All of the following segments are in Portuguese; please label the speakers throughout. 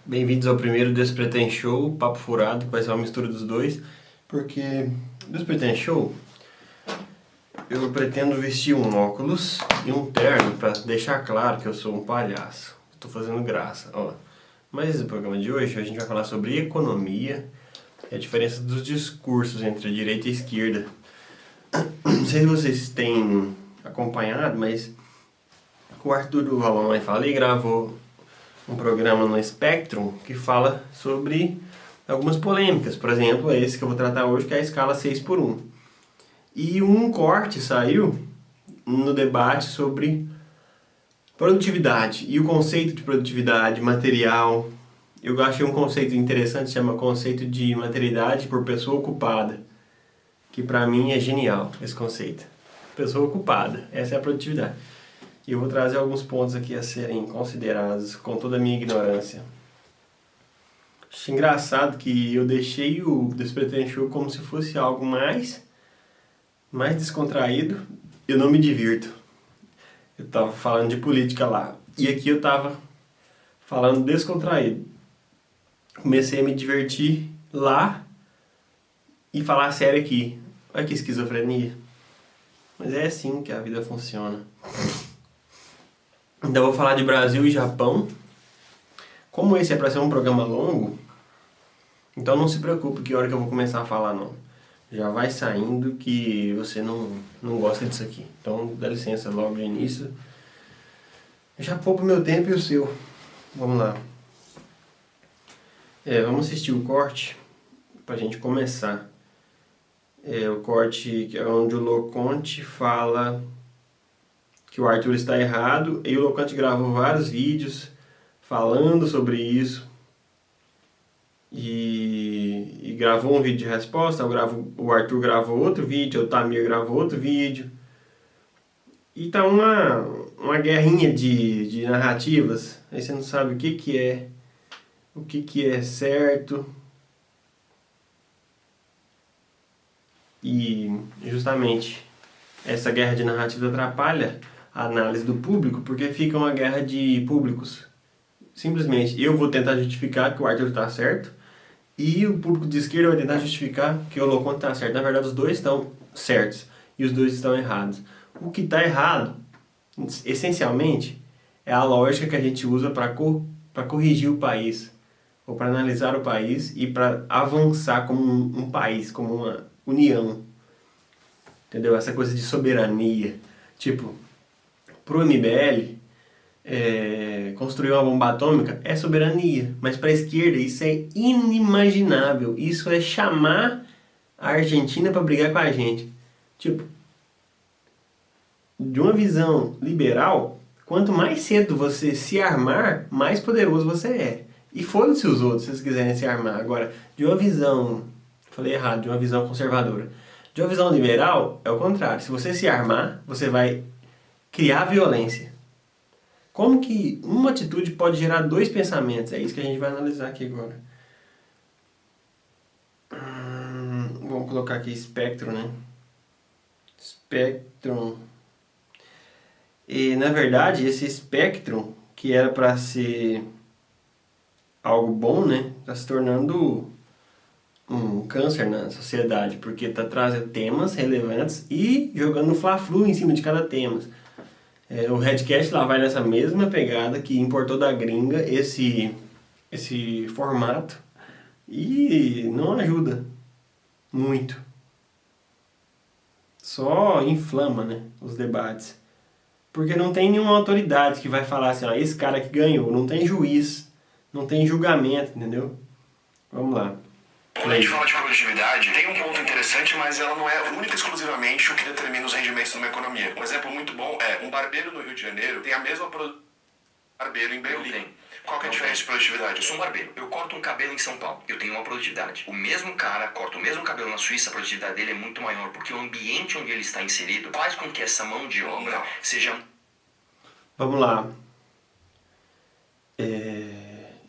Speaker 1: Bem-vindos ao primeiro Despreten Show, Papo Furado, que vai ser uma mistura dos dois. Porque Despreten Show, eu pretendo vestir um óculos e um terno para deixar claro que eu sou um palhaço. Estou fazendo graça, ó. Mas no programa de hoje a gente vai falar sobre economia e a diferença dos discursos entre a direita e a esquerda. Não sei se vocês têm acompanhado, mas o Arthur do Mamãe Falei gravou um programa no Spectrum que fala sobre algumas polêmicas. Por exemplo, esse que eu vou tratar hoje, que é a escala 6x1. E um corte saiu no debate sobre produtividade e o conceito de produtividade material. Eu achei um conceito interessante, chama conceito de materialidade por pessoa ocupada, que pra mim é genial esse conceito. Pessoa ocupada, essa é a produtividade. E eu vou trazer alguns pontos aqui a serem considerados com toda a minha ignorância. Acho engraçado que eu deixei o Despreten Show como se fosse algo mais descontraído. Eu não me divirto. Eu tava falando de política lá. E aqui eu tava falando descontraído. Comecei a me divertir lá e falar sério aqui. Olha que esquizofrenia. Mas é assim que a vida funciona. Então eu vou falar de Brasil e Japão. Como esse é para ser um programa longo, então não se preocupe que hora que eu vou começar a falar não. Já vai saindo que você não gosta disso aqui. Então dá licença logo de início. Já poupo o meu tempo e o seu. Vamos lá. Vamos assistir o corte pra gente começar. O corte que é onde o Loconte fala que o Arthur está errado, e o Loconte gravou vários vídeos falando sobre isso, e gravou um vídeo de resposta, o Arthur gravou outro vídeo, o Tamir gravou outro vídeo, e tá uma guerrinha de narrativas, aí você não sabe o que é certo, e justamente essa guerra de narrativas atrapalha a análise do público, porque fica uma guerra de públicos. Simplesmente, eu vou tentar justificar que o Arthur está certo, e o público de esquerda vai tentar justificar que o Loconte está certo. Na verdade, os dois estão certos, e os dois estão errados. O que está errado, essencialmente, é a lógica que a gente usa para corrigir o país, ou para analisar o país, e para avançar como um país, como uma união. Entendeu? Essa coisa de soberania. Tipo, pro MBL, construir uma bomba atômica é soberania, mas para a esquerda isso é inimaginável. Isso é chamar a Argentina para brigar com a gente. Tipo, de uma visão liberal, quanto mais cedo você se armar, mais poderoso você é. E foda-se os outros se eles quiserem se armar. Agora, de uma visão, falei errado, de uma visão conservadora. De uma visão liberal, é o contrário. Se você se armar, você vai criar violência. Como que uma atitude pode gerar dois pensamentos? É isso que a gente vai analisar aqui agora. Vamos colocar aqui espectro, né? Spectrum. E na verdade, esse espectro, que era para ser algo bom, né? Está se tornando um câncer na sociedade, porque está trazendo temas relevantes e jogando fla-flu em cima de cada tema. O Redcast lá vai nessa mesma pegada que importou da gringa esse formato e não ajuda muito. Só inflama, né, os debates. Porque não tem nenhuma autoridade que vai falar assim, ó, esse cara que ganhou, não tem juiz, não tem julgamento, entendeu? Vamos lá.
Speaker 2: Quando a gente fala de produtividade, tem um ponto interessante, mas ela não é única e exclusivamente o que determina os rendimentos de uma economia. Um exemplo muito bom é um barbeiro no Rio de Janeiro tem a mesma produtividade que um barbeiro em Berlim. Qual que é a diferença de produtividade?
Speaker 3: Eu sou um barbeiro, eu corto um cabelo em São Paulo, eu tenho uma produtividade. O mesmo cara corta o mesmo cabelo na Suíça, a produtividade dele é muito maior, porque o ambiente onde ele está inserido faz com que essa mão de obra seja...
Speaker 1: Vamos lá.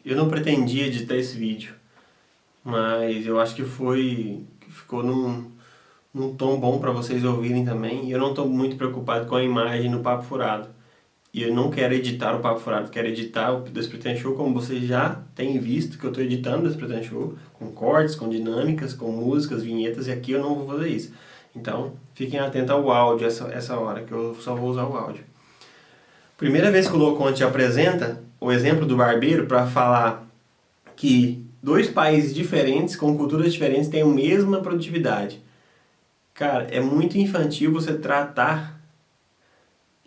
Speaker 1: Eu não pretendia editar esse vídeo, mas eu acho que ficou num tom bom para vocês ouvirem também. E eu não estou muito preocupado com a imagem no Papo Furado. E eu não quero editar o Papo Furado, quero editar o Despretendo Show, como vocês já têm visto que eu estou editando o Despretendo Show, com cortes, com dinâmicas, com músicas, vinhetas, e aqui eu não vou fazer isso. Então, fiquem atentos ao áudio essa hora, que eu só vou usar o áudio. Primeira vez que o Loconte apresenta o exemplo do barbeiro para falar que dois países diferentes, com culturas diferentes, têm a mesma produtividade. Cara, é muito infantil você tratar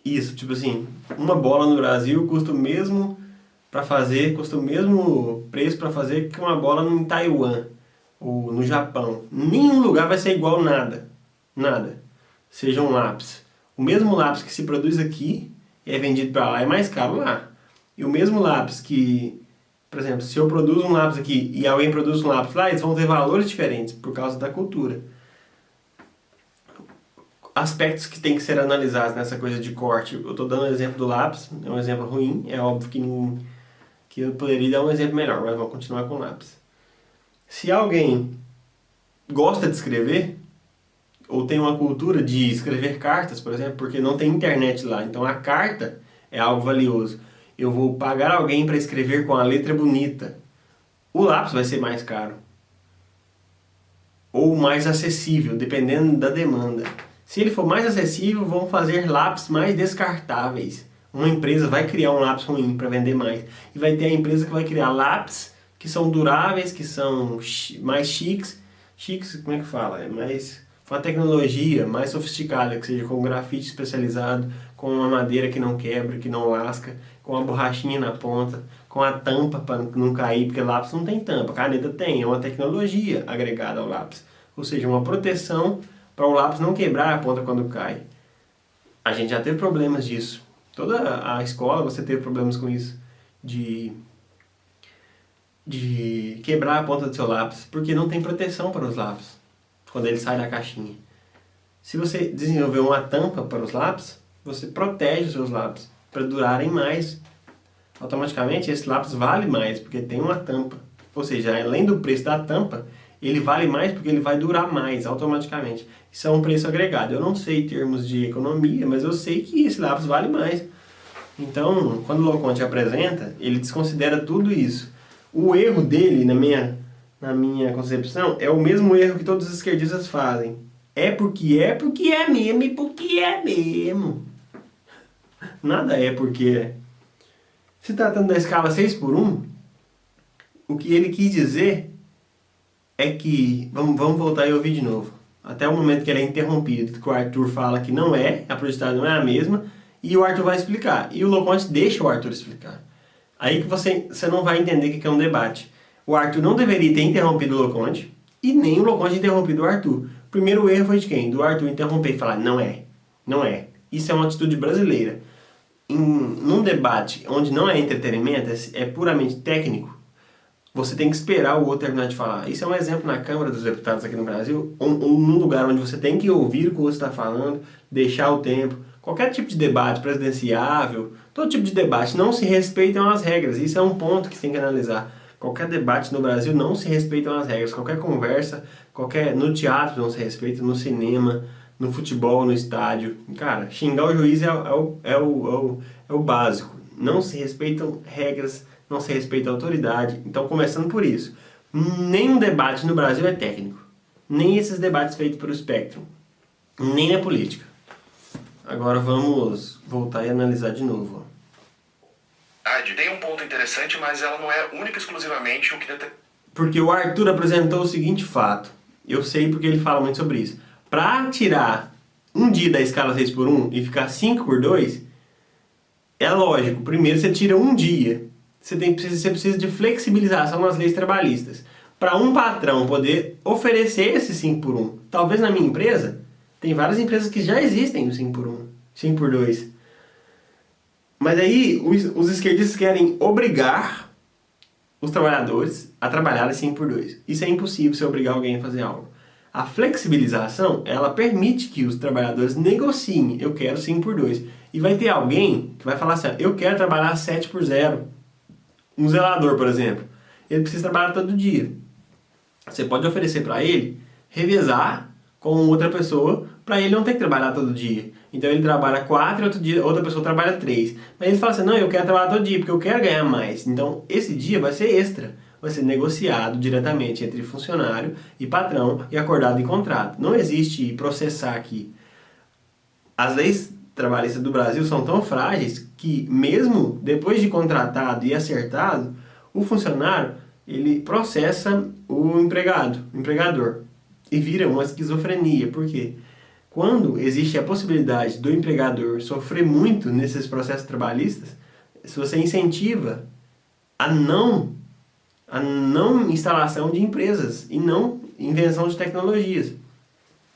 Speaker 1: isso, tipo assim, uma bola no Brasil custa o mesmo preço para fazer que uma bola em Taiwan ou no Japão. Nenhum lugar vai ser igual nada. Nada. Seja um lápis. O mesmo lápis que se produz aqui e é vendido para lá é mais caro lá. E o mesmo lápis que, por exemplo, se eu produzo um lápis aqui e alguém produz um lápis lá, eles vão ter valores diferentes por causa da cultura. Aspectos que tem que ser analisados nessa coisa de corte. Eu estou dando o exemplo do lápis, é um exemplo ruim, é óbvio que eu poderia dar um exemplo melhor, mas vou continuar com o lápis. Se alguém gosta de escrever, ou tem uma cultura de escrever cartas, por exemplo, porque não tem internet lá, então a carta é algo valioso. Eu vou pagar alguém para escrever com a letra bonita. O lápis vai ser mais caro. Ou mais acessível, dependendo da demanda. Se ele for mais acessível, vão fazer lápis mais descartáveis. Uma empresa vai criar um lápis ruim para vender mais. E vai ter a empresa que vai criar lápis que são duráveis, que são mais chiques. Chiques, como é que fala? É mais com a tecnologia mais sofisticada, que seja com grafite especializado, com uma madeira que não quebra, que não lasca, com a borrachinha na ponta, com a tampa para não cair, porque lápis não tem tampa, caneta tem, é uma tecnologia agregada ao lápis. Ou seja, uma proteção para o lápis não quebrar a ponta quando cai. A gente já teve problemas disso. Toda a escola você teve problemas com isso. De quebrar a ponta do seu lápis. Porque não tem proteção para os lápis. Quando ele sai da caixinha. Se você desenvolver uma tampa para os lápis, você protege os seus lápis para durarem mais. Automaticamente esse lápis vale mais porque tem uma tampa. Ou seja, além do preço da tampa, ele vale mais porque ele vai durar mais automaticamente. Isso é um preço agregado. Eu não sei termos de economia, mas eu sei que esse lápis vale mais. Então, quando o Loconte apresenta, ele desconsidera tudo isso. O erro dele, na minha concepção, é o mesmo erro que todos os esquerdistas fazem. É porque é mesmo e porque é mesmo. Nada é porque é. Se tratando da escala 6:1, o que ele quis dizer é que... Vamos voltar e ouvir de novo. Até o momento que ele é interrompido, que o Arthur fala que não é, a produtividade não é a mesma, e o Arthur vai explicar. E o Loconte deixa o Arthur explicar. Aí que você não vai entender o que é um debate. O Arthur não deveria ter interrompido o Loconte, e nem o Loconte interrompido o Arthur. O primeiro erro foi de quem? Do Arthur interromper e falar, não é. Isso é uma atitude brasileira. Num debate onde não é entretenimento, é puramente técnico, você tem que esperar o outro terminar de falar. Isso é um exemplo na Câmara dos Deputados aqui no Brasil, num lugar onde você tem que ouvir o que o outro está falando, deixar o tempo. Qualquer tipo de debate presidenciável, todo tipo de debate, não se respeitam as regras. Isso é um ponto que você tem que analisar. Qualquer debate no Brasil não se respeitam as regras. Qualquer conversa, no teatro não se respeita, no cinema, no futebol, no estádio. Cara, xingar o juiz é o básico. Não se respeitam regras, não se respeita a autoridade. Então, começando por isso. Nenhum debate no Brasil é técnico. Nem esses debates feitos pelo Spectrum. Nem na política. Agora vamos voltar e analisar de novo.
Speaker 2: Tem um ponto interessante, mas ela não é única e exclusivamente o que
Speaker 1: Porque o Arthur apresentou o seguinte fato. Eu sei porque ele fala muito sobre isso. Para tirar um dia da escala 6:1 e ficar 5:2, é lógico. Primeiro você tira um dia. Você precisa de flexibilização nas leis trabalhistas. Para um patrão poder oferecer esse 5:1. Talvez na minha empresa, tem várias empresas que já existem no 5:1, 5:2. Mas aí os esquerdistas querem obrigar os trabalhadores a trabalharem 5:2. Isso é impossível se obrigar alguém a fazer algo. A flexibilização, ela permite que os trabalhadores negociem. Eu quero 5:2. E vai ter alguém que vai falar assim, eu quero trabalhar 7:0. Um zelador, por exemplo. Ele precisa trabalhar todo dia. Você pode oferecer para ele revezar com outra pessoa para ele não ter que trabalhar todo dia. Então ele trabalha 4 e outro dia outra pessoa trabalha 3. Mas ele fala assim, não, eu quero trabalhar todo dia porque eu quero ganhar mais. Então esse dia vai ser extra, vai ser negociado diretamente entre funcionário e patrão e acordado em contrato. Não existe processar aqui. As leis trabalhistas do Brasil são tão frágeis que mesmo depois de contratado e acertado, o funcionário ele processa o empregador e vira uma esquizofrenia. Por quê? Quando existe a possibilidade do empregador sofrer muito nesses processos trabalhistas, se você incentiva a não instalação de empresas e não invenção de tecnologias.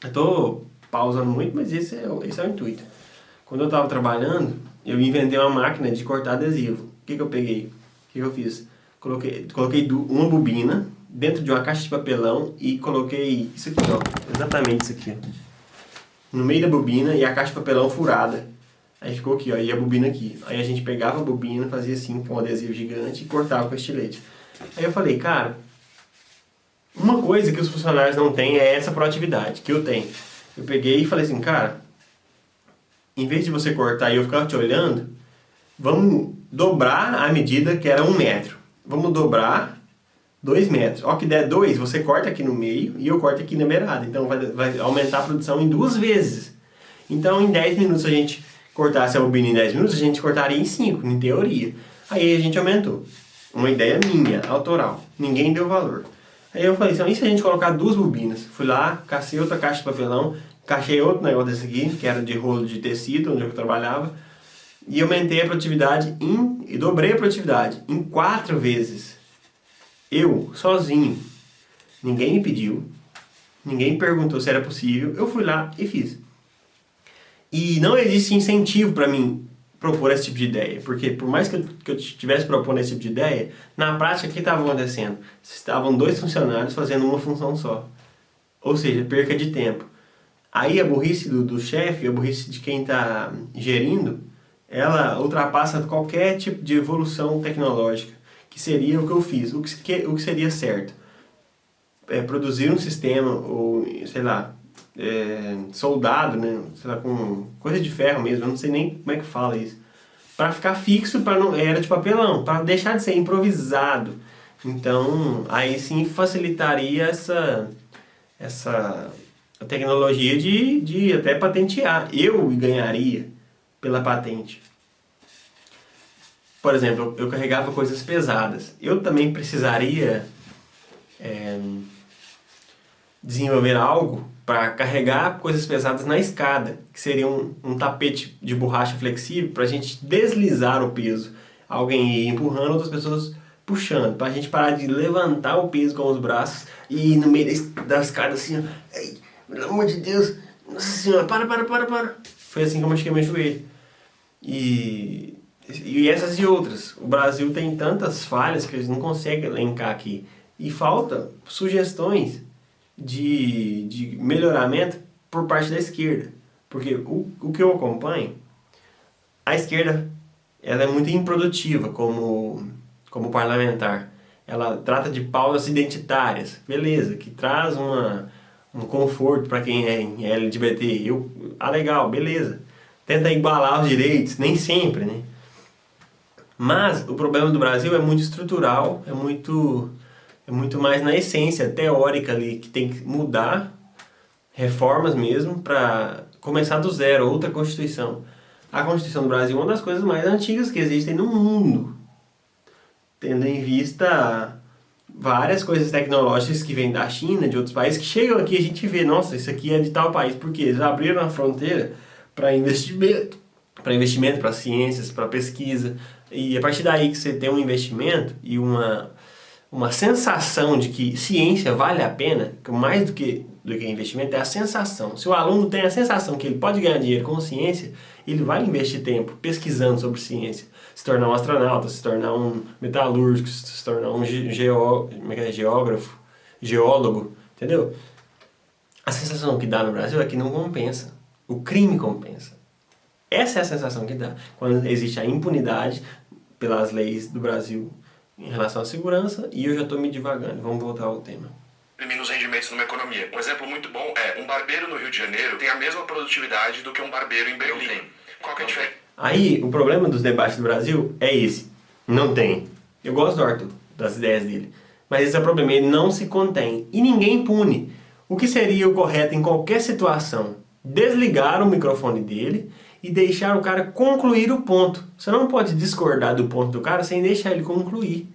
Speaker 1: Eu estou pausando muito, mas esse é o intuito. Quando eu estava trabalhando, eu inventei uma máquina de cortar adesivo. O que eu peguei? O que eu fiz? Coloquei uma bobina dentro de uma caixa de papelão e coloquei isso aqui, ó, exatamente isso aqui, ó, no meio da bobina e a caixa de papelão furada. Aí ficou aqui, ó, e a bobina aqui. Aí a gente pegava a bobina, fazia assim com um adesivo gigante e cortava com estilete. Aí eu falei, cara, uma coisa que os funcionários não têm é essa proatividade que eu tenho. Eu peguei e falei assim, cara, em vez de você cortar e eu ficar te olhando, vamos dobrar a medida que era 1 metro. Vamos dobrar 2 metros. Ó, que der 2, você corta aqui no meio e eu corto aqui na beirada. Então vai aumentar a produção em 2 vezes. Então em 10 minutos, se a gente cortasse a bobina em 10 minutos, a gente cortaria em 5, em teoria. Aí a gente aumentou. Uma ideia minha, autoral. Ninguém deu valor. Aí eu falei assim, e se a gente colocar 2 bobinas? Fui lá, cacei outra caixa de papelão, cachei outro negócio desse aqui, que era de rolo de tecido, onde eu trabalhava, e aumentei a produtividade e dobrei a produtividade em 4 vezes. Eu, sozinho. Ninguém me pediu, ninguém perguntou se era possível, eu fui lá e fiz. E não existe incentivo para mim propor esse tipo de ideia, porque por mais que eu estivesse propondo esse tipo de ideia, na prática o que estava acontecendo? Estavam 2 funcionários fazendo uma função só, ou seja, perca de tempo. Aí a burrice do chefe, a burrice de quem está gerindo, ela ultrapassa qualquer tipo de evolução tecnológica, que seria o que eu fiz, o que seria certo. Produzir um sistema, ou sei lá, soldado, né, sei lá, com coisa de ferro mesmo, eu não sei nem como é que fala isso, para ficar fixo, era de papelão, para deixar de ser improvisado. Então, aí sim facilitaria essa tecnologia de até patentear. Eu ganharia pela patente. Por exemplo, eu carregava coisas pesadas. Eu também precisaria desenvolver algo para carregar coisas pesadas na escada, que seria um tapete de borracha flexível para a gente deslizar o peso. Alguém ir empurrando, outras pessoas puxando, para a gente parar de levantar o peso com os braços e ir no meio da escada assim, ó, ei, pelo amor de Deus, nossa senhora, para. Foi assim que eu machuquei meu joelho. E essas e outras. O Brasil tem tantas falhas que eles não conseguem elencar aqui. E falta sugestões de melhoramento por parte da esquerda. Porque o que eu acompanho, a esquerda ela é muito improdutiva como parlamentar. Ela trata de pautas identitárias, beleza, que traz um conforto para quem é LGBT. Legal, beleza. Tenta igualar os direitos, nem sempre, né? Mas o problema do Brasil é muito estrutural, é muito mais na essência teórica ali, que tem que mudar, reformas mesmo, para começar do zero, outra Constituição. A Constituição do Brasil é uma das coisas mais antigas que existem no mundo, tendo em vista várias coisas tecnológicas que vêm da China, de outros países, que chegam aqui e a gente vê, nossa, isso aqui é de tal país, porque eles abriram a fronteira para investimento, para ciências, para pesquisa, e a partir daí que você tem um investimento e uma sensação de que ciência vale a pena, que mais do que investimento é a sensação. Se o aluno tem a sensação que ele pode ganhar dinheiro com ciência, ele vai investir tempo pesquisando sobre ciência, se tornar um astronauta, se tornar um metalúrgico, se tornar um geógrafo, geólogo, entendeu? A sensação que dá no Brasil é que não compensa. O crime compensa. Essa é a sensação que dá quando existe a impunidade pelas leis do Brasil em relação à segurança, e eu já estou me divagando. Vamos voltar ao tema.
Speaker 2: determina os rendimentos numa economia. Um exemplo muito bom é um barbeiro no Rio de Janeiro tem a mesma produtividade do que um barbeiro em Berlim. Qual que é a diferença?
Speaker 1: Aí, o problema dos debates do Brasil é esse. Não tem. Eu gosto do Arthur, das ideias dele. Mas esse é o problema, ele não se contém. E ninguém pune. O que seria o correto em qualquer situação? Desligar o microfone dele e deixar o cara concluir o ponto. Você não pode discordar do ponto do cara sem deixar ele concluir.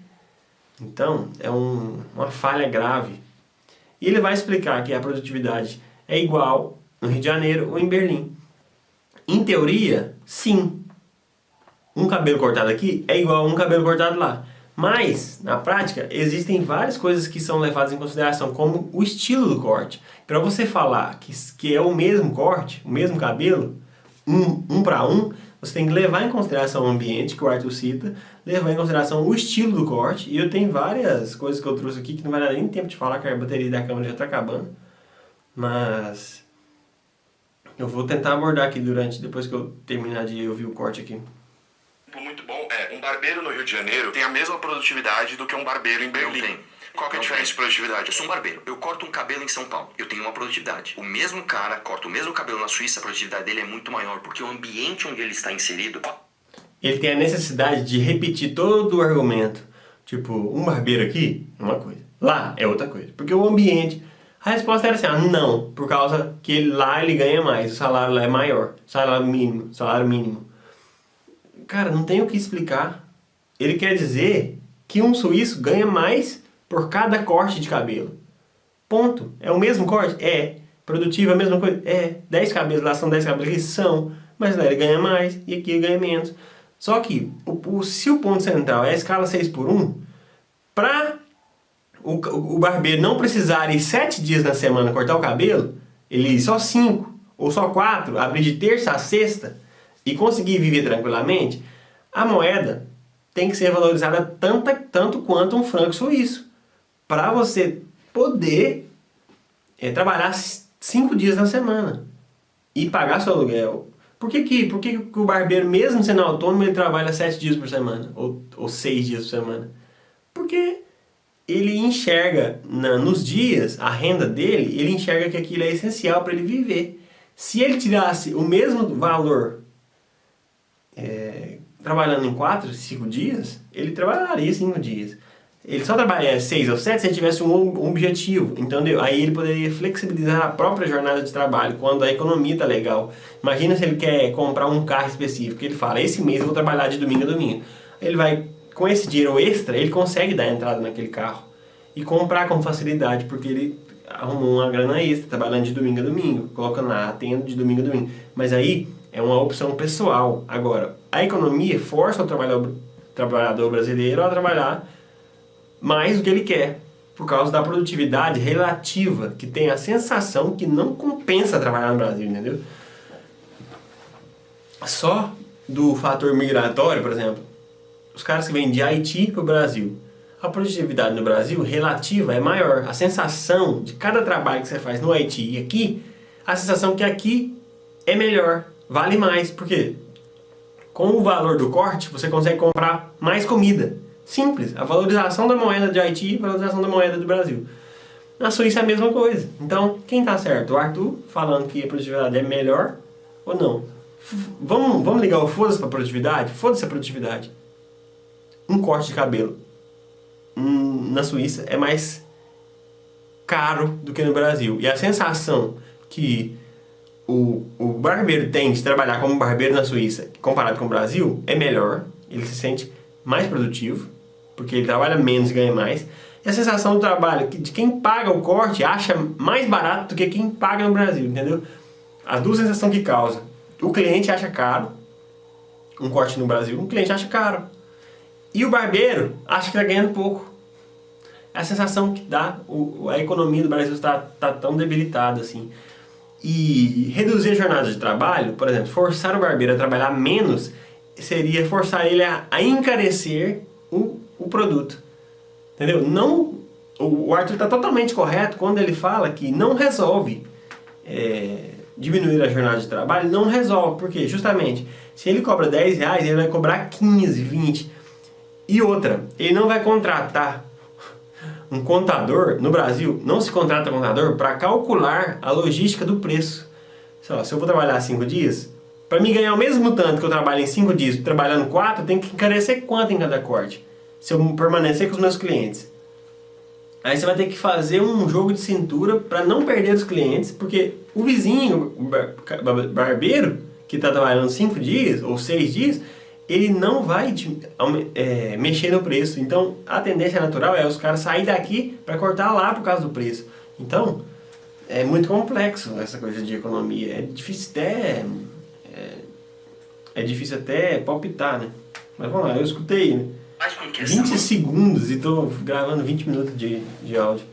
Speaker 1: Então, é uma falha grave. E ele vai explicar que a produtividade é igual no Rio de Janeiro ou em Berlim. Em teoria, sim. Um cabelo cortado aqui é igual a um cabelo cortado lá. Mas, na prática, existem várias coisas que são levadas em consideração, como o estilo do corte. Para você falar que é o mesmo corte, o mesmo cabelo, um para um, você tem que levar em consideração o ambiente, que o Arthur cita, levar em consideração o estilo do corte. E eu tenho várias coisas que eu trouxe aqui que não vai dar nem tempo de falar, que a bateria da câmera já está acabando. Mas eu vou tentar abordar aqui depois que eu terminar de ouvir o corte aqui.
Speaker 2: Muito bom é um barbeiro no Rio de Janeiro tem a mesma produtividade do que um barbeiro em Berlim. Qual que é a diferença de produtividade?
Speaker 3: Eu sou um barbeiro, eu corto um cabelo em São Paulo, eu tenho uma produtividade. O mesmo cara corta o mesmo cabelo na Suíça, a produtividade dele é muito maior, porque o ambiente onde ele está inserido...
Speaker 1: Ele tem a necessidade de repetir todo o argumento. Tipo, um barbeiro aqui é uma coisa, lá é outra coisa. Porque o ambiente... A resposta era assim, não, por causa que lá ele ganha mais, o salário lá é maior, salário mínimo. Cara, não tem o que explicar. Ele quer dizer que um suíço ganha mais por cada corte de cabelo. Ponto. É o mesmo corte? É. Produtivo é a mesma coisa? É. 10 cabelos lá são 10 cabelos aqui? São. Mas lá ele ganha mais e aqui ele ganha menos. Só que, se o ponto central é a escala 6:1, para o barbeiro não precisar ir 7 dias na semana cortar o cabelo, ele ir só 5 ou só 4, abrir de terça a sexta e conseguir viver tranquilamente, a moeda tem que ser valorizada tanto quanto um franco suíço. Para você poder trabalhar 5 dias na semana e pagar seu aluguel. Por que o barbeiro, mesmo sendo autônomo, ele trabalha 7 dias por semana? Ou 6 dias por semana? Porque ele enxerga nos dias, a renda dele, ele enxerga que aquilo é essencial para ele viver. Se ele tirasse o mesmo valor trabalhando em 4, 5 dias, ele trabalharia 5 dias. Ele só trabalharia 6 ou 7 se ele tivesse um objetivo, entendeu? Aí ele poderia flexibilizar a própria jornada de trabalho, quando a economia está legal. Imagina se ele quer comprar um carro específico, ele fala, esse mês eu vou trabalhar de domingo a domingo. Ele vai, com esse dinheiro extra, ele consegue dar entrada naquele carro e comprar com facilidade, porque ele arrumou uma grana extra, trabalhando de domingo a domingo, colocando lá, atendo de domingo a domingo. Mas aí é uma opção pessoal. Agora, a economia força o trabalhador brasileiro a trabalhar mais do que ele quer, por causa da produtividade relativa, que tem a sensação que não compensa trabalhar no Brasil, entendeu? Só do fator migratório, por exemplo, os caras que vêm de Haiti para o Brasil, a produtividade no Brasil relativa é maior. A sensação de cada trabalho que você faz no Haiti e aqui, a sensação que aqui é melhor, vale mais, porque com o valor do corte você consegue comprar mais comida. Simples, a valorização da moeda de Haiti e a valorização da moeda do Brasil. Na Suíça é a mesma coisa. Então, quem está certo? O Arthur falando que a produtividade é melhor ou não? Vamos ligar o foda-se para a produtividade? Foda-se a produtividade. Um corte de cabelo na Suíça é mais caro do que no Brasil. E a sensação que o barbeiro tem de trabalhar como barbeiro na Suíça comparado com o Brasil é melhor. Ele se sente mais produtivo, porque ele trabalha menos e ganha mais. E a sensação do trabalho de quem paga o corte acha mais barato do que quem paga no Brasil, entendeu? As duas sensações que causa. O cliente acha caro um corte no Brasil, o cliente acha caro. E o barbeiro acha que está ganhando pouco. É a sensação que dá, a economia do Brasil está tão debilitada assim. E reduzir a jornada de trabalho, por exemplo, forçar o barbeiro a trabalhar menos, seria forçar ele a encarecer o produto. Entendeu? Não, o Arthur está totalmente correto quando ele fala que não resolve diminuir a jornada de trabalho, não resolve. Porque justamente, se ele cobra R$10, ele vai cobrar 15, 20. E outra, ele não vai contratar um um contador, no Brasil, não se contrata contador para calcular a logística do preço. Sei lá, se eu vou trabalhar 5 dias, para mim ganhar o mesmo tanto que eu trabalho em 5 dias, trabalhando 4, eu tenho que encarecer quanto em cada corte, se eu permanecer com os meus clientes. Aí você vai ter que fazer um jogo de cintura para não perder os clientes, porque o vizinho, o barbeiro, que está trabalhando 5 dias ou 6 dias, ele não vai mexer no preço. Então, a tendência natural é os caras saírem daqui para cortar lá por causa do preço. Então, é muito complexo essa coisa de economia. É difícil até palpitar, né? Mas vamos lá, eu escutei, né?
Speaker 3: Faz com que
Speaker 1: 20 segundos e estou gravando 20 minutos de áudio.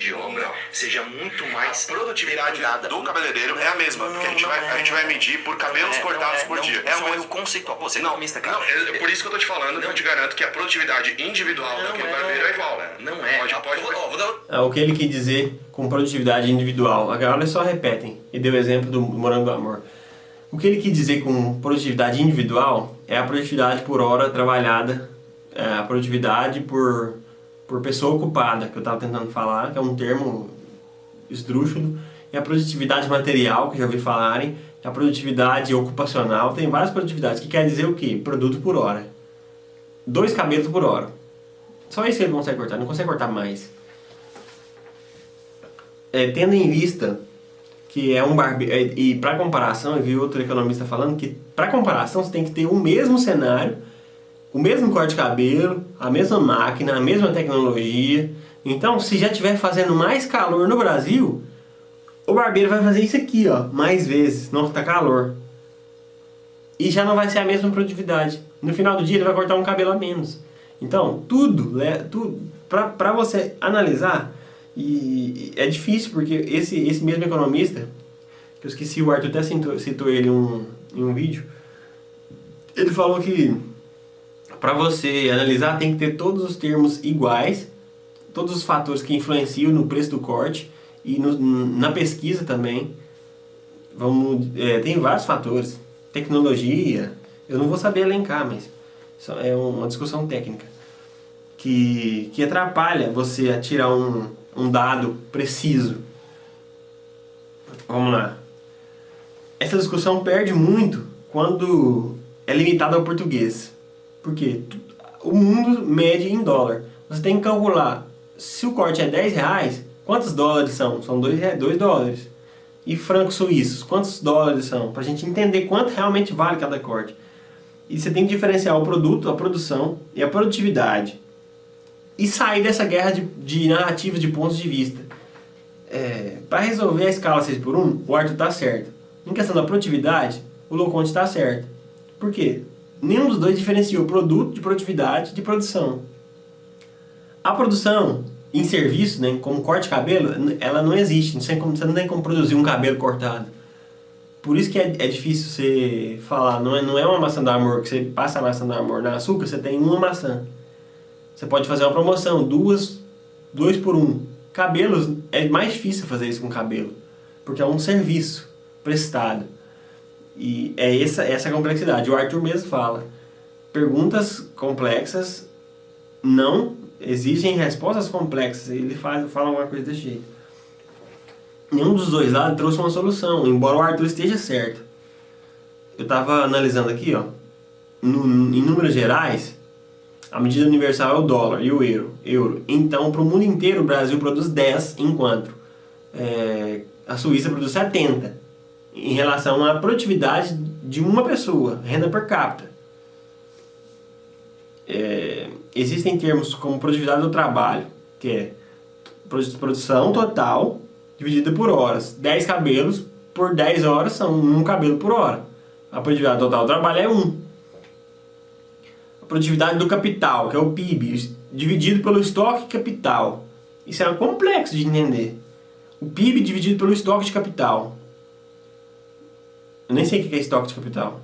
Speaker 3: de obra seja muito mais
Speaker 2: A produtividade
Speaker 3: demandada.
Speaker 2: do cabeleireiro é a mesma, porque a gente vai medir por cabelos cortados por dia.
Speaker 3: É um erro conceitual. Você é economista, cara.
Speaker 2: Não, é por isso que eu tô te falando, que eu te garanto que a produtividade individual daquele barbeiro é igual.
Speaker 3: Não é. Vou dar
Speaker 1: O que ele quis dizer com produtividade individual. Agora só repetem. E deu o exemplo do Morango do Amor. O que ele quis dizer com produtividade individual é a produtividade por hora trabalhada, a produtividade por pessoa ocupada, que eu estava tentando falar, que é um termo esdrúxulo, e a produtividade material, que já ouvi falarem, e a produtividade ocupacional, tem várias produtividades, que quer dizer o quê? Produto por hora. 2 cabelos por hora. Só isso que ele consegue cortar, não consegue cortar mais. Tendo em vista que é um barbeiro, e para comparação, eu vi outro economista falando que para comparação você tem que ter o mesmo cenário, o mesmo corte de cabelo, a mesma máquina, a mesma tecnologia. Então, se já estiver fazendo mais calor no Brasil, o barbeiro vai fazer isso aqui, ó, mais vezes, não tá calor. E já não vai ser a mesma produtividade. No final do dia ele vai cortar um cabelo a menos. Então, tudo para você analisar, e é difícil porque esse mesmo economista, que eu esqueci, o Arthur até citou ele em um vídeo, ele falou que para você analisar tem que ter todos os termos iguais, todos os fatores que influenciam no preço do corte e na pesquisa também. Tem vários fatores, tecnologia, eu não vou saber elencar, mas isso é uma discussão técnica que atrapalha você a tirar um dado preciso. Vamos lá. Essa discussão perde muito quando é limitada ao português. Porque o mundo mede em dólar. Você tem que calcular, se o corte é R$10, quantos dólares são? São 2 dólares. E francos suíços, quantos dólares são? Para a gente entender quanto realmente vale cada corte. E você tem que diferenciar o produto, a produção e a produtividade. E sair dessa guerra de narrativas, de pontos de vista. Para resolver a escala 6x1, o Arthur está certo. Em questão da produtividade, o Loconte está certo. Por quê? Nenhum dos dois diferenciou produto de produtividade de produção. A produção em serviço, né, como corte de cabelo, ela não existe. Você não tem como produzir um cabelo cortado. Por isso que é difícil você falar. Não é uma maçã do amor, que você passa a maçã do amor na açúcar, você tem uma maçã. Você pode fazer uma promoção, 2 por 1. Cabelos, é mais difícil fazer isso com cabelo, porque é um serviço prestado. E é essa a complexidade. O Arthur mesmo fala, perguntas complexas não exigem respostas complexas. Ele fala uma coisa desse jeito. Nenhum dos dois lados trouxe uma solução, embora o Arthur esteja certo. Eu estava analisando aqui, ó, em números gerais, a medida universal é o dólar e o euro. Então, para o mundo inteiro, o Brasil produz 10, enquanto a Suíça produz 70. Em relação à produtividade de uma pessoa, renda per capita. Existem termos como produtividade do trabalho, que é produção total dividida por horas. 10 cabelos por 10 horas são 1 cabelo por hora. A produtividade total do trabalho é 1. A produtividade do capital, que é o PIB, dividido pelo estoque capital. Isso é complexo de entender. O PIB dividido pelo estoque de capital. Eu nem sei o que é estoque de capital.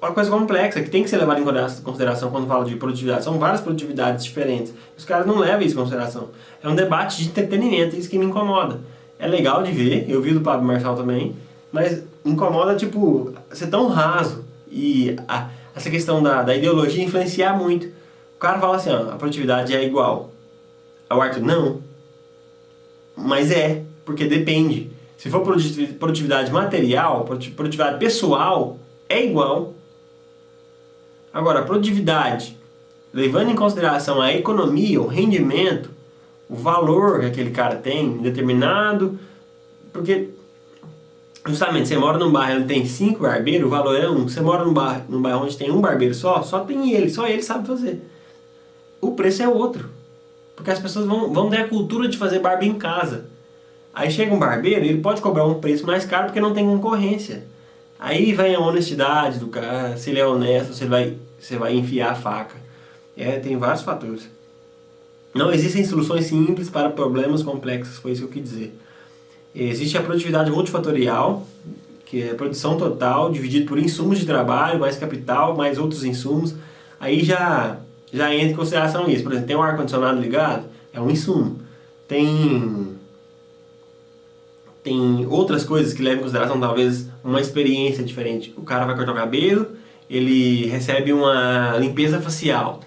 Speaker 1: É uma coisa complexa que tem que ser levada em consideração quando fala de produtividade. São várias produtividades diferentes. Os caras não levam isso em consideração. É um debate de entretenimento, isso que me incomoda. É legal de ver, eu vi do Pablo Marçal também, mas incomoda, tipo, ser tão raso. E essa questão da ideologia influenciar muito. O cara fala assim, ó, a produtividade é igual. O Arthur, não. Mas porque depende. Se for produtividade material, produtividade pessoal, é igual. Agora, produtividade, levando em consideração a economia, o rendimento, o valor que aquele cara tem, determinado, porque justamente você mora num bairro onde tem 5 barbeiros, o valor é 1. Você mora num bairro onde tem um barbeiro só tem ele, só ele sabe fazer. O preço é outro, porque as pessoas vão ter a cultura de fazer barba em casa. Aí chega um barbeiro, ele pode cobrar um preço mais caro porque não tem concorrência. Aí vem a honestidade do cara, se ele é honesto, você vai enfiar a faca. Tem vários fatores. Não existem soluções simples para problemas complexos, foi isso que eu quis dizer. Existe a produtividade multifatorial, que é a produção total, dividido por insumos de trabalho, mais capital, mais outros insumos. Aí já entra em consideração isso. Por exemplo, tem um ar-condicionado ligado, é um insumo. Tem outras coisas que levam em consideração, talvez, uma experiência diferente. O cara vai cortar o cabelo, ele recebe uma limpeza facial.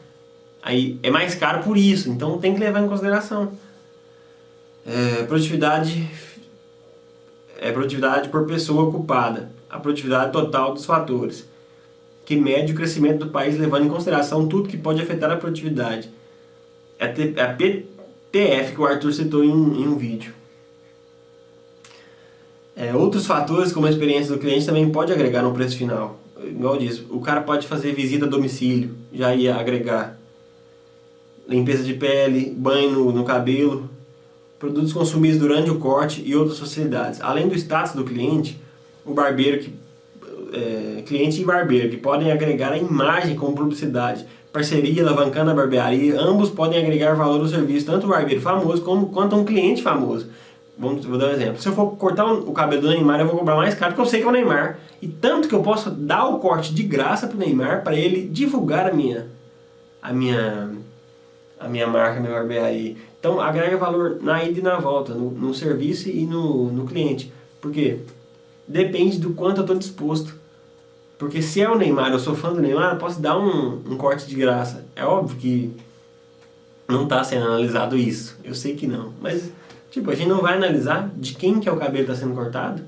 Speaker 1: Aí é mais caro por isso, então tem que levar em consideração. Produtividade por pessoa ocupada. A produtividade total dos fatores, que mede o crescimento do país levando em consideração tudo que pode afetar a produtividade. É a PTF que o Arthur citou em um vídeo. Outros fatores, como a experiência do cliente, também pode agregar no preço final. Igual eu disse, o cara pode fazer visita a domicílio, já ia agregar. Limpeza de pele, banho no cabelo, produtos consumidos durante o corte e outras facilidades. Além do status do cliente, o barbeiro cliente e barbeiro, que podem agregar a imagem como publicidade, parceria, alavancando a barbearia, ambos podem agregar valor ao serviço, tanto o barbeiro famoso quanto um cliente famoso. Vou dar um exemplo. Se eu for cortar o cabelo do Neymar, eu vou cobrar mais caro, porque eu sei que é o Neymar. E tanto que eu posso dar o corte de graça para o Neymar, para ele divulgar a minha marca, a minha barbearia. Então agrega valor na ida e na volta, no serviço e no cliente. Por quê? Depende do quanto eu estou disposto. Porque se é o Neymar, eu sou fã do Neymar, eu posso dar um corte de graça. É óbvio que não está sendo analisado isso. Eu sei que não. Mas a gente não vai analisar de quem que é o cabelo que está sendo cortado.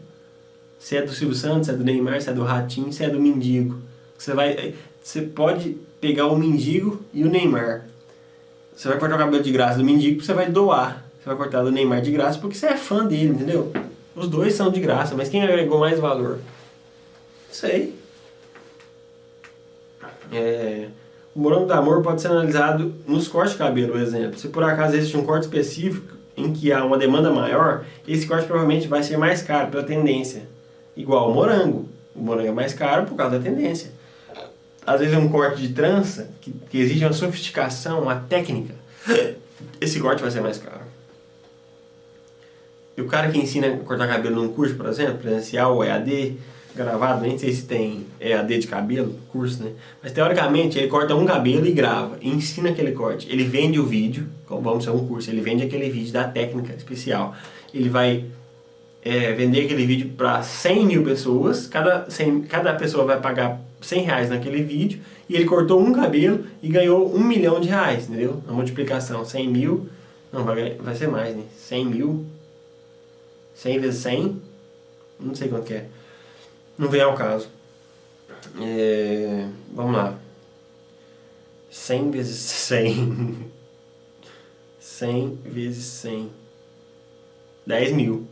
Speaker 1: Se é do Silvio Santos, se é do Neymar, se é do Ratinho, se é do Mendigo. Você pode pegar o Mendigo e o Neymar. Você vai cortar o cabelo de graça do Mendigo, você vai doar. Você vai cortar do Neymar de graça porque você é fã dele, entendeu? Os dois são de graça, mas quem agregou mais valor? Sei. O morango do amor pode ser analisado nos cortes de cabelo, por exemplo. Se por acaso existe um corte específico em que há uma demanda maior, esse corte provavelmente vai ser mais caro pela tendência. Igual o morango. O morango é mais caro por causa da tendência. Às vezes é um corte de trança que exige uma sofisticação, uma técnica. Esse corte vai ser mais caro. E o cara que ensina a cortar cabelo num curso, por exemplo, presencial ou EAD, gravado, nem sei se tem EAD de cabelo, curso, né? Mas teoricamente ele corta um cabelo e grava, e ensina aquele corte. Ele vende o vídeo, como vamos ser um curso, ele vende aquele vídeo da técnica especial. Ele vai vender aquele vídeo para 100 mil pessoas, cada pessoa vai pagar R$100 naquele vídeo, e ele cortou um cabelo e ganhou R$1 milhão, entendeu? A multiplicação, 100 mil, não, vai ser mais, né? 100 mil, 100 vezes 100, não sei quanto que é. Não vem ao caso. Vamos lá. 100 vezes 100. 100 vezes 100. 10 mil.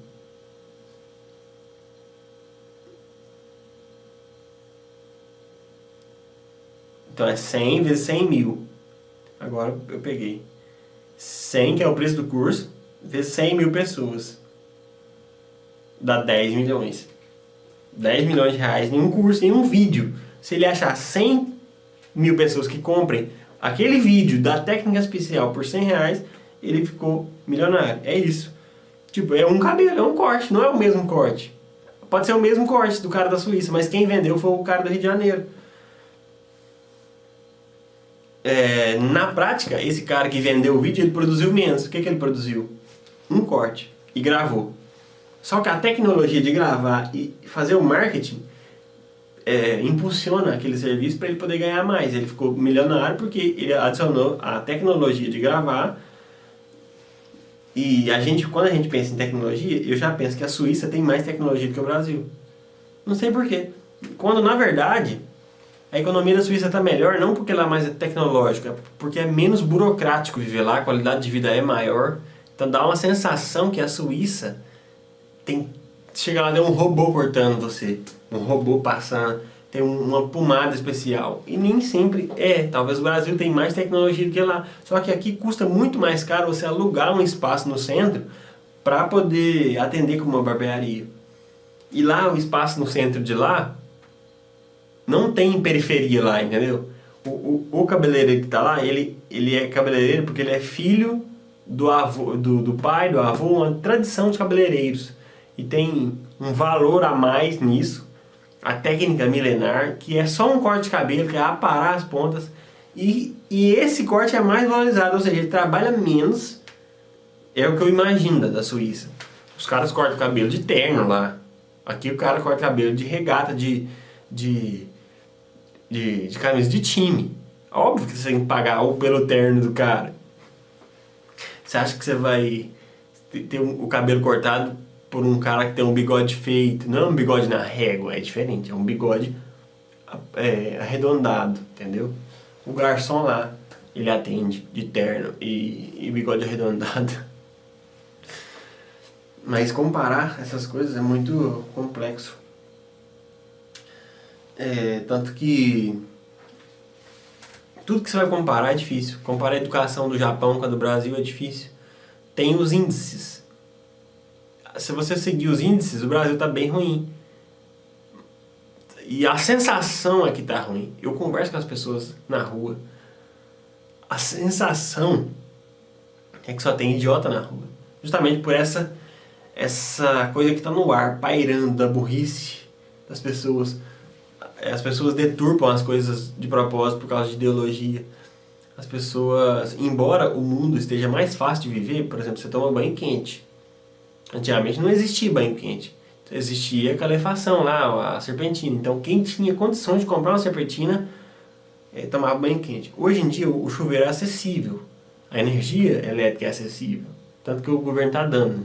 Speaker 1: Então é 100 vezes 100 mil. Agora eu peguei 100, que é o preço do curso, vezes 100 mil pessoas. Dá 10 milhões. 10 milhões de reais em um curso, em um vídeo. Se ele achar 100 mil pessoas que comprem aquele vídeo da técnica especial por R$100, ele ficou milionário. É isso. É um cabelo, é um corte, não é o mesmo corte. Pode ser o mesmo corte do cara da Suíça, mas quem vendeu foi o cara do Rio de Janeiro. Na prática, esse cara que vendeu o vídeo, ele produziu menos. O que ele produziu? Um corte. E gravou. Só que a tecnologia de gravar e fazer o marketing impulsiona aquele serviço para ele poder ganhar mais. Ele ficou milionário porque ele adicionou a tecnologia de gravar E quando a gente pensa em tecnologia, eu já penso que a Suíça tem mais tecnologia do que o Brasil. Não sei por quê. Quando, na verdade, a economia da Suíça está melhor, não porque ela é mais tecnológica, é porque é menos burocrático viver lá, a qualidade de vida é maior. Então dá uma sensação que a Suíça tem... Chega lá, tem um robô cortando você, um robô passando, tem uma pomada especial. E nem sempre é. Talvez o Brasil tenha mais tecnologia do que lá. Só que aqui custa muito mais caro você alugar um espaço no centro para poder atender como uma barbearia. E lá, o espaço no centro de lá, não tem periferia lá, entendeu? O cabeleireiro que tá lá, ele é cabeleireiro porque ele é filho do avô, do pai, do avô, uma tradição de cabeleireiros. E tem um valor a mais nisso, a técnica milenar, que é só um corte de cabelo, que é aparar as pontas. E esse corte é mais valorizado, ou seja, ele trabalha menos, é o que eu imagino da Suíça. Os caras cortam o cabelo de terno lá. Aqui o cara corta cabelo de regata, de camisa de time. Óbvio que você tem que pagar o pelo terno do cara. Você acha que você vai ter o cabelo cortado por um cara que tem um bigode feito? Não é um bigode na régua, é diferente. É um bigode arredondado, entendeu? O garçom lá, ele atende de terno e bigode arredondado. Mas comparar essas coisas é muito complexo. Tanto que tudo que você vai comparar é difícil. Comparar a educação do Japão com a do Brasil é difícil. Tem os índices. Se você seguir os índices, o Brasil está bem ruim. E a sensação é que está ruim. Eu converso com as pessoas na rua. A sensação é que só tem idiota na rua. Justamente por essa coisa que está no ar, pairando da burrice das pessoas. As pessoas deturpam as coisas de propósito por causa de ideologia. As pessoas, embora o mundo esteja mais fácil de viver, por exemplo, você toma banho quente. Antigamente não existia banho quente. Existia calefação lá, a serpentina. Então quem tinha condições de comprar uma serpentina tomava banho quente. Hoje em dia o chuveiro é acessível. A energia elétrica é acessível. Tanto que o governo está dando, né?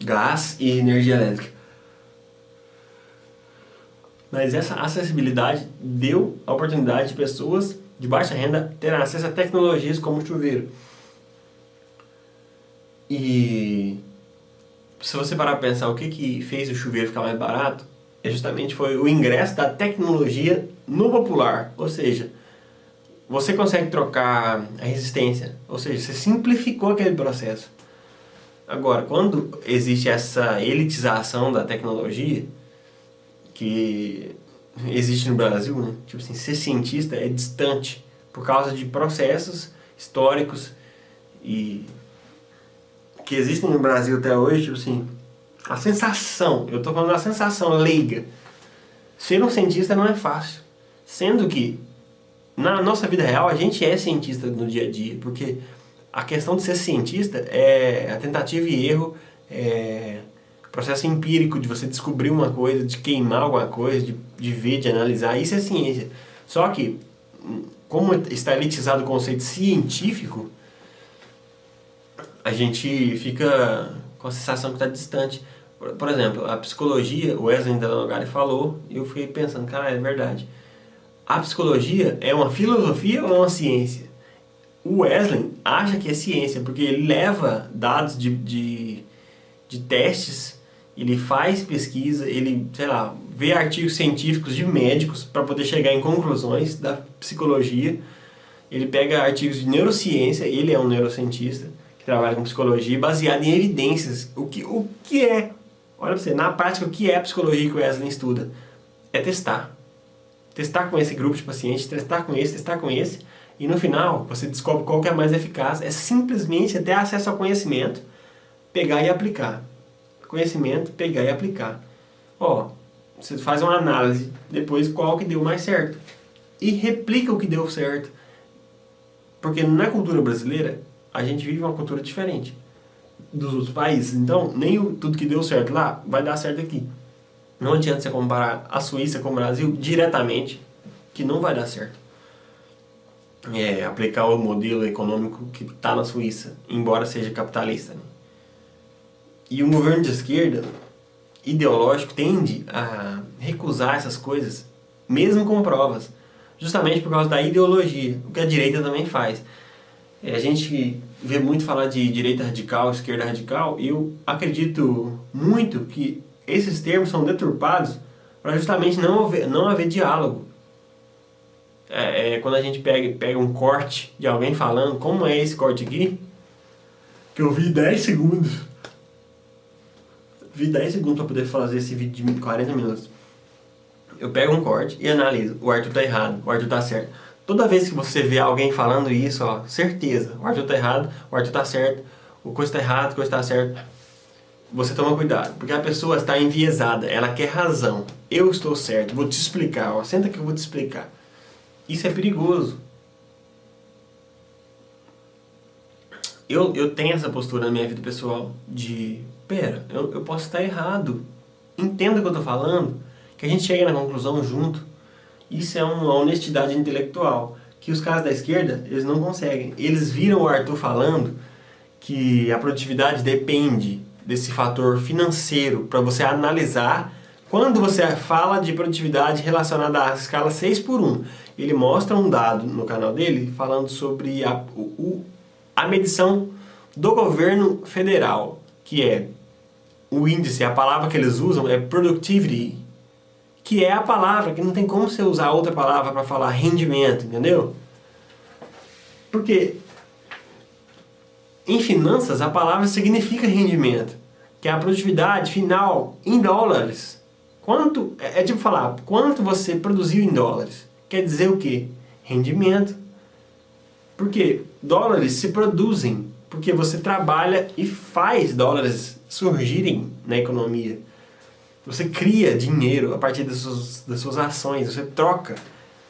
Speaker 1: Gás e energia elétrica. Mas essa acessibilidade deu a oportunidade de pessoas de baixa renda terem acesso a tecnologias como o chuveiro. E se você parar para pensar o que fez o chuveiro ficar mais barato, justamente foi o ingresso da tecnologia no popular. Ou seja, você consegue trocar a resistência. Ou seja, você simplificou aquele processo. Agora, quando existe essa elitização da tecnologia, que existe no Brasil, né? Tipo assim, ser cientista é distante por causa de processos históricos e que existem no Brasil até hoje, tipo assim, a sensação, eu tô falando da sensação leiga. Ser um cientista não é fácil, sendo que na nossa vida real a gente é cientista no dia a dia, porque a questão de ser cientista é a tentativa e erro, processo empírico de você descobrir uma coisa, de queimar alguma coisa, de ver, de analisar, isso é ciência. Só que, como está elitizado o conceito científico, a gente fica com a sensação que está distante. Por exemplo, a psicologia, o Wesley Delanogari falou, e eu fiquei pensando, cara, é verdade. A psicologia é uma filosofia ou é uma ciência? O Wesley acha que é ciência, porque ele leva dados de testes, ele faz pesquisa, ele, sei lá, vê artigos científicos de médicos para poder chegar em conclusões da psicologia. Ele pega artigos de neurociência, ele é um neurocientista que trabalha com psicologia, baseado em evidências. O que é? Olha pra você, na prática, o que é a psicologia que o Wesley estuda? É testar. Testar com esse grupo de pacientes, testar com esse, e no final você descobre qual que é mais eficaz. É simplesmente ter acesso ao conhecimento, pegar e aplicar. Conhecimento, pegar e aplicar. Você faz uma análise, depois qual que deu mais certo. E replica o que deu certo. Porque na cultura brasileira, a gente vive uma cultura diferente dos outros países. Então, nem tudo que deu certo lá vai dar certo aqui. Não adianta você comparar a Suíça com o Brasil diretamente, que não vai dar certo. aplicar o modelo econômico que está na Suíça, embora seja capitalista. Né? E um governo de esquerda, ideológico, tende a recusar essas coisas, mesmo com provas, justamente por causa da ideologia, o que a direita também faz. A gente vê muito falar de direita radical, esquerda radical, e eu acredito muito que esses termos são deturpados para justamente não haver diálogo. Quando a gente pega um corte de alguém falando, como é esse corte aqui, que eu vi 10 segundos. Vi 10 segundos para poder fazer esse vídeo de 40 minutos. Eu pego um corte e analiso. O Arthur tá errado, o Arthur tá certo. Toda vez que você vê alguém falando isso, ó, certeza, o Arthur tá errado, o Arthur tá certo, o coisa tá errado, o coisa tá certo. Você toma cuidado, porque a pessoa está enviesada, ela quer razão. Eu estou certo, vou te explicar, ó, senta que eu vou te explicar. Isso é perigoso. Eu tenho essa postura na minha vida pessoal de, pera, eu posso estar errado. Entenda o que eu estou falando, que a gente chegue na conclusão junto. Isso é uma honestidade intelectual, que os caras da esquerda, eles não conseguem. Eles viram o Arthur falando que a produtividade depende desse fator financeiro para você analisar. Quando você fala de produtividade relacionada à escala 6:1, ele mostra um dado no canal dele falando sobre a medição do governo federal, que é o índice, a palavra que eles usam é productivity, que é a palavra, que não tem como você usar outra palavra para falar rendimento, entendeu? Porque em finanças a palavra significa rendimento, que é a produtividade final em dólares. Quanto, é tipo falar, quanto você produziu em dólares? Quer dizer o quê? Rendimento. Porque dólares se produzem, porque você trabalha e faz dólares surgirem na economia. Você cria dinheiro a partir das suas ações, você troca,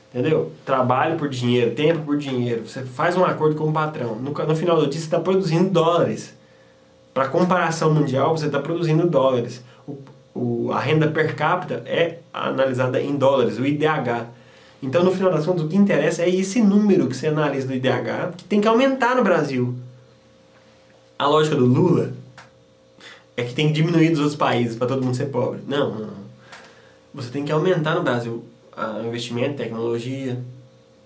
Speaker 1: entendeu? Trabalho por dinheiro, tempo por dinheiro, você faz um acordo com o patrão. No final do dia você está produzindo dólares. Para comparação mundial, você está produzindo dólares. A renda per capita é analisada em dólares, o IDH. Então, no final das contas, o que interessa é esse número que você analisa do IDH, que tem que aumentar no Brasil. A lógica do Lula é que tem que diminuir dos outros países para todo mundo ser pobre. Não. Você tem que aumentar no Brasil o investimento em tecnologia,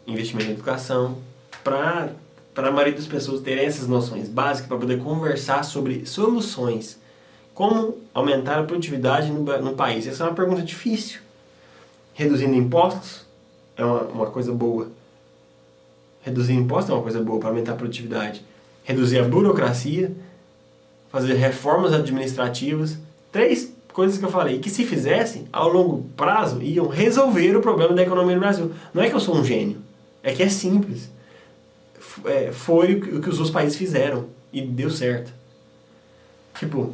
Speaker 1: investimento em educação, para a maioria das pessoas terem essas noções básicas para poder conversar sobre soluções. Como aumentar a produtividade no país? Essa é uma pergunta difícil. Reduzindo impostos é uma coisa boa. Reduzir impostos é uma coisa boa para aumentar a produtividade. Reduzir a burocracia, fazer reformas administrativas. 3 coisas que eu falei, que se fizessem, ao longo prazo, iam resolver o problema da economia no Brasil. Não é que eu sou um gênio, é que é simples. Foi o que os outros países fizeram e deu certo. Tipo,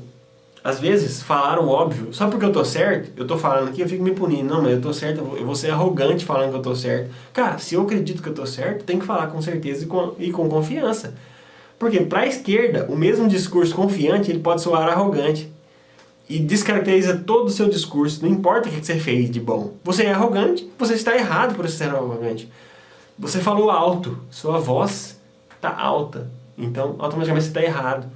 Speaker 1: às vezes falaram óbvio, só porque eu tô certo, eu tô falando aqui, eu fico me punindo. Não, mas eu tô certo, eu vou ser arrogante falando que eu tô certo. Cara, se eu acredito que eu tô certo, tem que falar com certeza e com confiança. Porque para a esquerda, o mesmo discurso confiante, ele pode soar arrogante. E descaracteriza todo o seu discurso, não importa o que você fez de bom. Você é arrogante, você está errado por ser arrogante. Você falou alto, sua voz está alta, então automaticamente você está errado.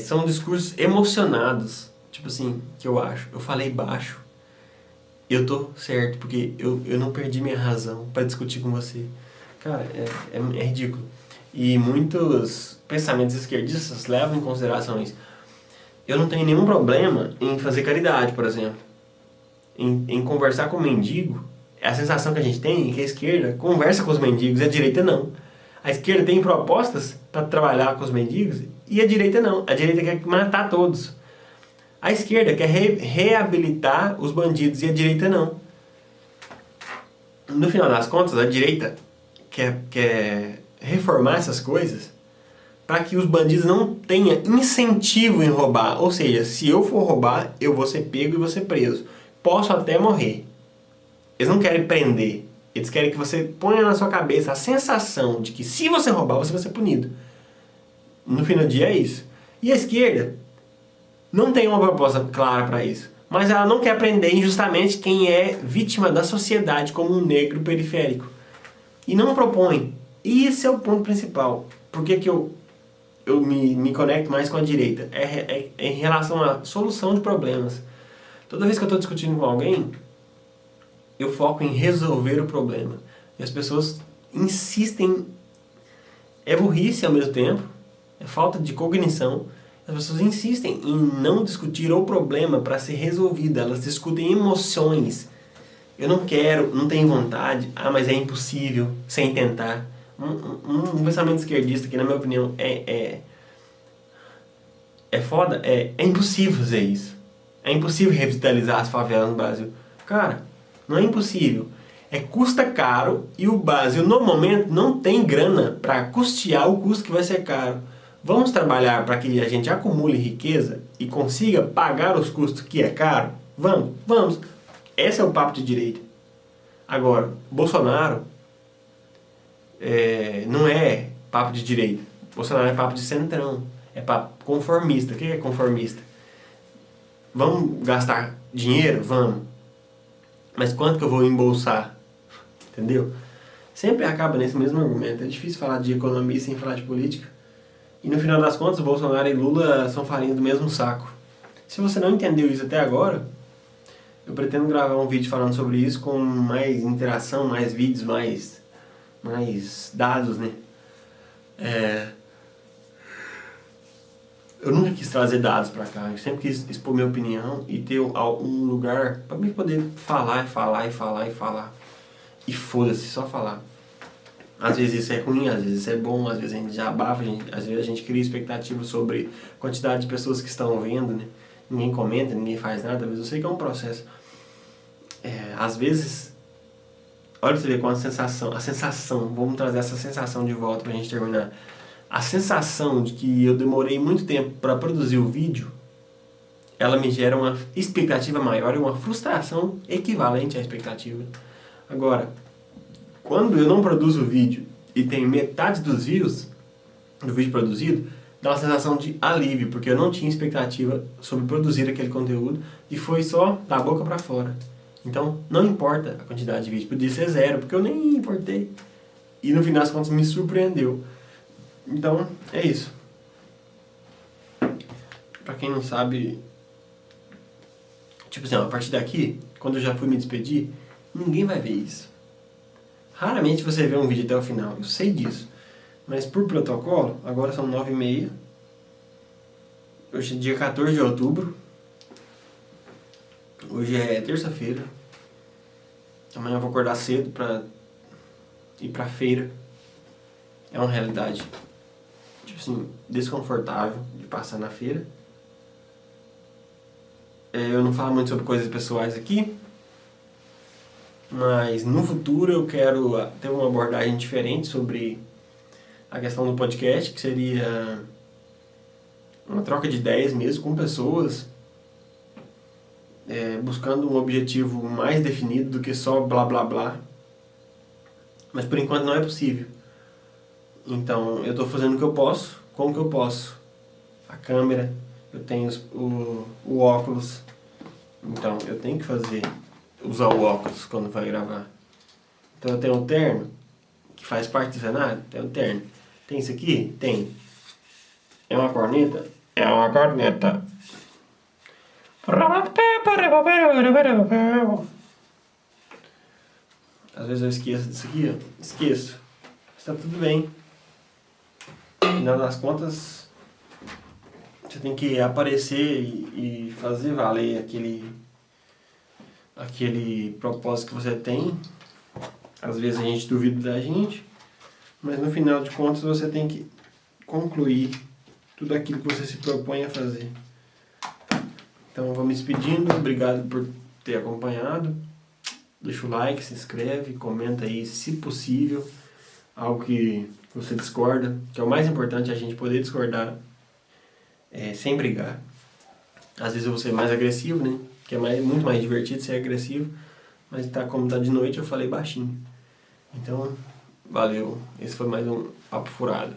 Speaker 1: São discursos emocionados, tipo assim, que eu acho. Eu falei baixo, eu tô certo, porque eu não perdi minha razão para discutir com você. Cara, é ridículo. E muitos pensamentos esquerdistas levam em consideração isso. Eu não tenho nenhum problema em fazer caridade, por exemplo. Em conversar com o mendigo. A sensação que a gente tem é que a esquerda conversa com os mendigos e a direita não. A esquerda tem propostas para trabalhar com os mendigos e a direita não. A direita quer matar todos. A esquerda quer reabilitar os bandidos e a direita não. No final das contas, a direita quer reformar essas coisas para que os bandidos não tenham incentivo em roubar. Ou seja, se eu for roubar, eu vou ser pego e vou ser preso. Posso até morrer. Eles não querem prender. Eles querem que você ponha na sua cabeça a sensação de que se você roubar, você vai ser punido. No fim do dia é isso. E a esquerda não tem uma proposta clara para isso. Mas ela não quer prender injustamente quem é vítima da sociedade como um negro periférico. e não propõe. E esse é o ponto principal. Por que que eu me conecto mais com a direita? É em relação à solução de problemas. Toda vez que eu estou discutindo com alguém, eu foco em resolver o problema. E as pessoas insistem, é burrice ao mesmo tempo, é falta de cognição. As pessoas insistem em não discutir o problema para ser resolvido. Elas discutem emoções. Eu não quero, não tenho vontade. Ah, mas é impossível, sem tentar. Um pensamento esquerdista que, na minha opinião, é foda. É impossível fazer isso. É impossível revitalizar as favelas no Brasil. Cara, não é impossível. Custa caro e o Brasil, no momento, não tem grana para custear o custo que vai ser caro. Vamos trabalhar para que a gente acumule riqueza e consiga pagar os custos que é caro? Vamos. Esse é o papo de direita. Agora, Bolsonaro não é papo de direita. Bolsonaro é papo de centrão. É papo conformista. O que é conformista? Vamos gastar dinheiro? Vamos. Mas quanto que eu vou embolsar? Entendeu? Sempre acaba nesse mesmo argumento. É difícil falar de economia sem falar de política. E no final das contas, Bolsonaro e Lula são farinha do mesmo saco. Se você não entendeu isso até agora, eu pretendo gravar um vídeo falando sobre isso com mais interação, mais vídeos, mais dados, né? Eu nunca quis trazer dados pra cá. Eu sempre quis expor minha opinião e ter um lugar pra mim poder falar. E foda-se, só falar. Às vezes isso é ruim, às vezes isso é bom, às vezes a gente já abafa, às vezes a gente cria expectativas sobre a quantidade de pessoas que estão vendo, né? Ninguém comenta, ninguém faz nada, mas eu sei que é um processo. Às vezes, olha pra você ver com a sensação, vamos trazer essa sensação de volta pra gente terminar. A sensação de que eu demorei muito tempo para produzir o vídeo, ela me gera uma expectativa maior e uma frustração equivalente à expectativa. Agora, quando eu não produzo o vídeo e tenho metade dos views do vídeo produzido, dá uma sensação de alívio, porque eu não tinha expectativa sobre produzir aquele conteúdo e foi só da boca para fora. Então, não importa a quantidade de vídeo, podia ser 0, porque eu nem importei. E no final das contas me surpreendeu. Então, é isso. Pra quem não sabe, tipo assim, a partir daqui, quando eu já fui me despedir, ninguém vai ver isso. Raramente você vê um vídeo até o final, eu sei disso. Mas por protocolo, agora são 9h30. Hoje é dia 14 de outubro. Hoje é terça-feira. Amanhã eu vou acordar cedo pra ir pra feira. É uma realidade, tipo assim, desconfortável de passar na feira. Eu não falo muito sobre coisas pessoais aqui, mas no futuro eu quero ter uma abordagem diferente sobre a questão do podcast, que seria uma troca de ideias mesmo com pessoas, buscando um objetivo mais definido do que só blá blá blá. Mas por enquanto não é possível. Então eu estou fazendo o que eu posso, como que eu posso. A câmera, eu tenho o óculos, então eu tenho que usar o óculos quando vai gravar. Então eu tenho um terno, que faz parte do cenário, tem um terno. Tem isso aqui? Tem. É uma corneta? É uma corneta. Às vezes eu esqueço disso aqui, ó. Esqueço. Está tudo bem. No final das contas, você tem que aparecer e fazer valer aquele propósito que você tem. Às vezes a gente duvida da gente, mas no final de contas você tem que concluir tudo aquilo que você se propõe a fazer. Então eu vou me despedindo, obrigado por ter acompanhado. Deixa o like, se inscreve, comenta aí, se possível, algo que você discorda, que é o mais importante, a gente poder discordar sem brigar. Às vezes eu vou ser mais agressivo, né? Que é muito mais divertido ser agressivo, mas como tá de noite eu falei baixinho. Então, valeu. Esse foi mais um Papo Furado.